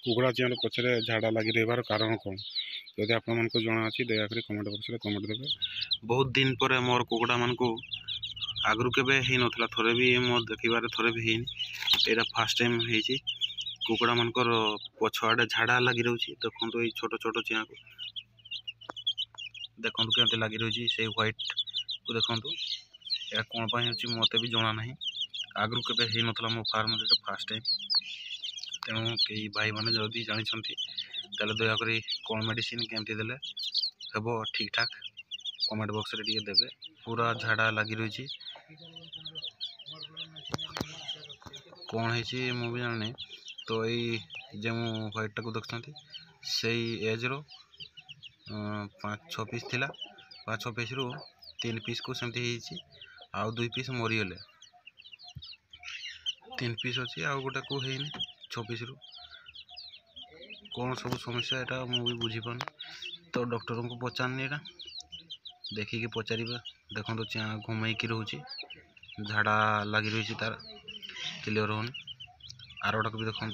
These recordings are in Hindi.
कुकुड़ा चिआँ पछरे झाड़ा लगी रही कारण कौन जदि आपण जना अच्छी दयाकोरी कमेंट बॉक्स में कमेंट देवे। बहुत दिन पर मोर कुकुड़ा मान को आगु केवे ही नथला थोड़े भी मोर देखबार थोड़े भी है फास्ट टाइम है कुकुड़ा मानकर पछआड़े झाड़ा लगी रही देखो ये छोट छोट चिआँ को देखो केमती लगी रही से व्हाइट को देखो या कौन हो मत भी जना ना आगु केवे ही नथला मो फार्म फास्ट टाइम तेणु कई भाई मैंने जदि जानते दयाकोरी कौन मेडिसिन केमती देले हेबो ठीक ठाक कमेंट बॉक्स रे देवे। पूरा झाड़ा लगी रही कौन है मु भी जानी तो यही जो व्हाइट को देखते से एज रो 5-6 पीस थिला 5-6 पीस रू 3 पीस को सेमती आउ 2 पीस मरीगले 3 पीस अच्छी आउ गोटे को है 6 पीस रू कौन सब समस्या यहाँ मुझे बुझीपार तो डॉक्टर को पचारनी यहाँ देखिए पचार देखो तो चिआँ घुमैकी रोचे झाड़ा लगी रही तार क्लीयर होनी आरोटा को भी देखु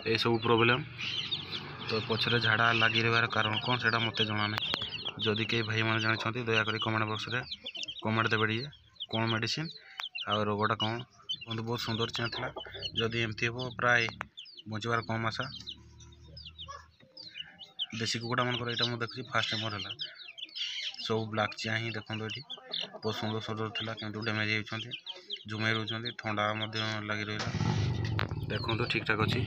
ये सब प्रोब्लेम तो पछरे झाड़ा लगी रही कारण कौन से मत जना ना जदि कई भाई मैंने जानते दयाकोरी कमेंट बॉक्स में कमेंट देवे कौन मेडिसिन आ रोगटा कौन बहुत बहुत सुंदर चिआँ था जदि एमती हे प्राय बचवार कम आशा देशी कुकुड़ा मानकर यहाँ मुझे देखी फास्ट टाइम है सब ब्लाक चिआँ ही देखो ये बहुत सुंदर सुंदर था कि डैमेज होती झुमे रोच ठंडा लगी रहा देखो ठीक ठाक अच्छी।